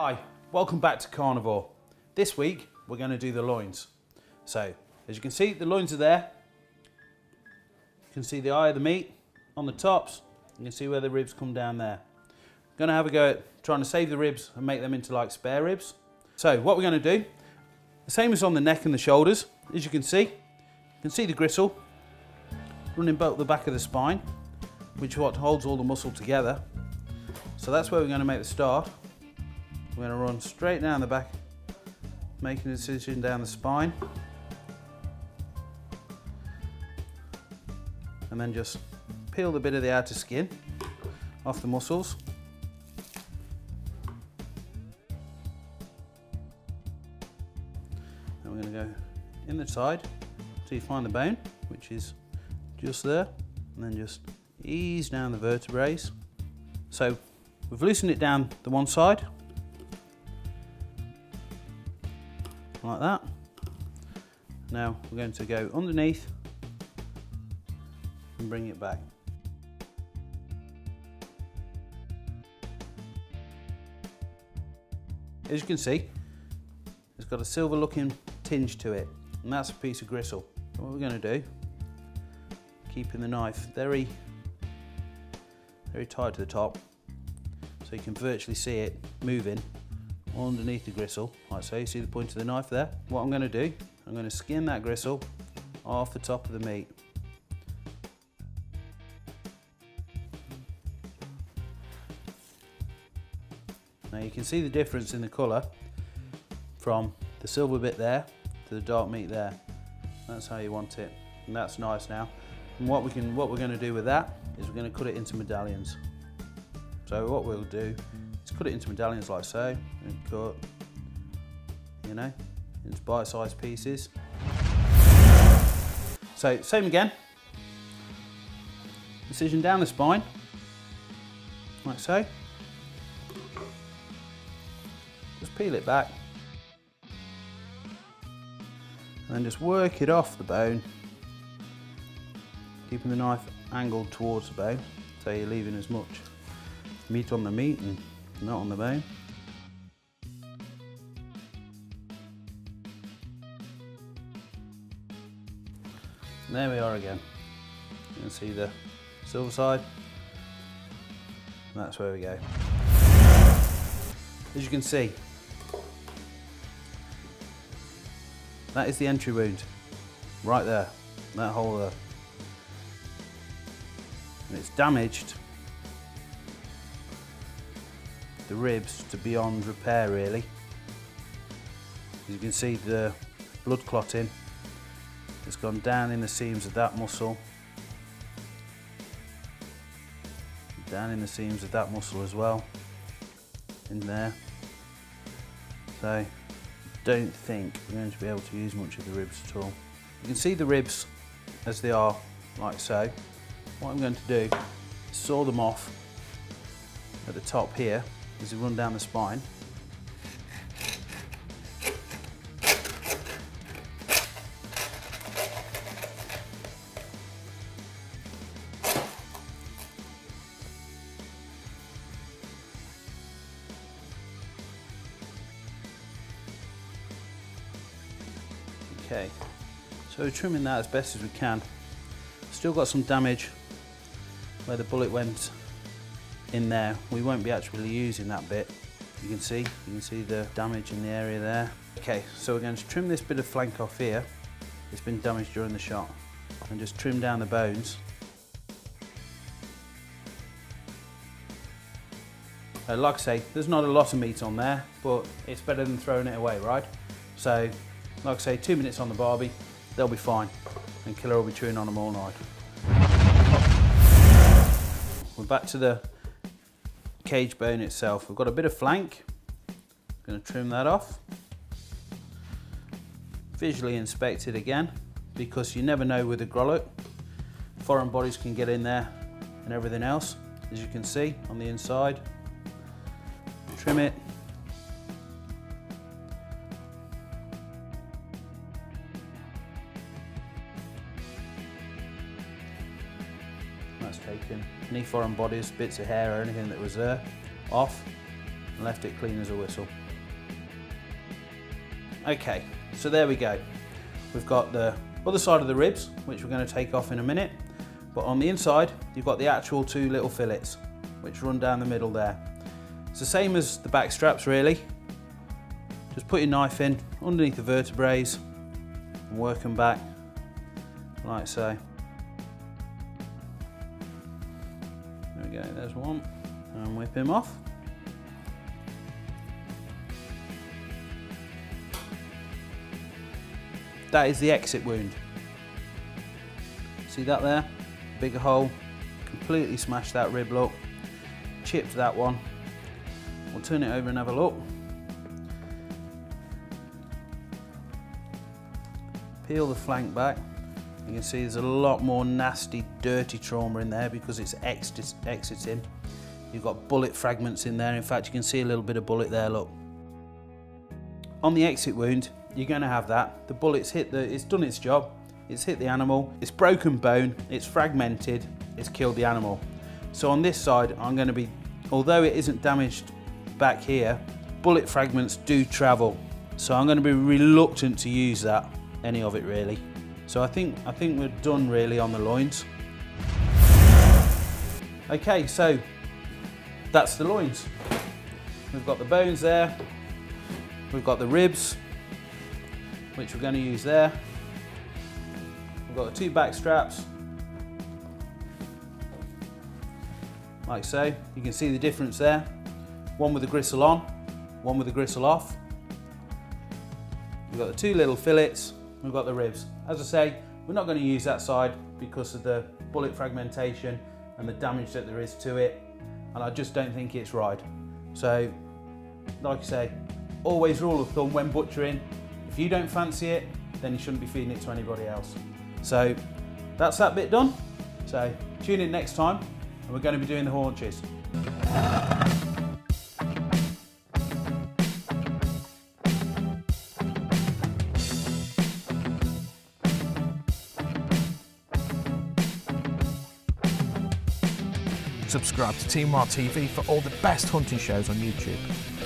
Hi, welcome back to Carnivore. This week we're going to do the loins. So as you can see, the loins are there. You can see the eye of the meat on the tops. You can see where the ribs come down there. I'm going to have a go at trying to save the ribs and make them into like spare ribs. So what we're going to do, the same as on the neck and the shoulders, as you can see the gristle running about the back of the spine, which is what holds all the muscle together. So that's where we're going to make the start. We're going to run straight down the back, making a incision down the spine, and then just peel the bit of the outer skin off the muscles. And we're going to go in the side till you find the bone, which is just there, and then just ease down the vertebrae. So we've loosened it down the one side, like that. Now we're going to go underneath and bring it back. As you can see, it's got a silver looking tinge to it, and that's a piece of gristle. So what we're going to do, keeping the knife very tight to the top so you can virtually see it moving underneath the gristle, like so. You see the point of the knife there? What I'm going to do, I'm going to skin that gristle off the top of the meat. Now you can see the difference in the colour from the silver bit there to the dark meat there. That's how you want it, and that's nice now. And what we're going to do with that is we're going to cut it into medallions. So what we'll do is cut it into medallions like so, and cut, you know, into bite-sized pieces. So same again, incision down the spine, like so. Just peel it back, and then just work it off the bone, keeping the knife angled towards the bone, so you're leaving as much meat on the meat and not on the bone. And there we are again. You can see the silver side. And that's where we go. As you can see, that is the entry wound, right there, that hole there. And it's damaged the ribs to beyond repair, really. As you can see, the blood clotting has gone down in the seams of that muscle, down in the seams of that muscle as well, in there. So I don't think we're going to be able to use much of the ribs at all. You can see the ribs as they are, like so. What I'm going to do is saw them off at the top here as they run down the spine. Okay, so we're trimming that as best as we can. Still got some damage where the bullet went in there. We won't be actually using that bit. You can see the damage in the area there. Okay, so we're going to trim this bit of flank off here. It's been damaged during the shot, and just trim down the bones. Like I say, there's not a lot of meat on there, but it's better than throwing it away, right? So, like I say, 2 minutes on the barbie, they'll be fine, and Killer will be chewing on them all night. We're back to the cage bone itself. We've got a bit of flank. I'm going to trim that off. Visually inspect it again, because you never know with a grollet. Foreign bodies can get in there and everything else, as you can see on the inside. Trim it. That's taken any foreign bodies, bits of hair or anything that was there off. and left it clean as a whistle. Okay, so there we go. We've got the other side of the ribs, which we're going to take off in a minute, but on the inside you've got the actual two little fillets which run down the middle there. It's the same as the back straps really. Just put your knife in underneath the vertebrae and work them back like so. There we go, there's one, and whip him off. That is the exit wound. See that there? Bigger hole, completely smashed that rib look, chipped that one. We'll turn it over and have a look. Peel the flank back. You can see there's a lot more nasty, dirty trauma in there because it's exiting. You've got bullet fragments in there. In fact, you can see a little bit of bullet there, look. On the exit wound, you're going to have that. The bullet's hit it's done its job. It's hit the animal, it's broken bone, it's fragmented, it's killed the animal. So on this side, I'm going to be, although it isn't damaged back here, bullet fragments do travel. So I'm going to be reluctant to use that, any of it really. So I think we're done really on the loins. Okay, so that's the loins. We've got the bones there, we've got the ribs, which we're going to use there. We've got the two back straps, like so. You can see the difference there. One with the gristle on, one with the gristle off. We've got the two little fillets, we've got the ribs. As I say, we're not going to use that side because of the bullet fragmentation and the damage that there is to it, and I just don't think it's right. So, like I say, always rule of thumb when butchering, if you don't fancy it, then you shouldn't be feeding it to anybody else. So that's that bit done. So tune in next time and we're going to be doing the haunches. Subscribe to Team Wild TV for all the best hunting shows on YouTube.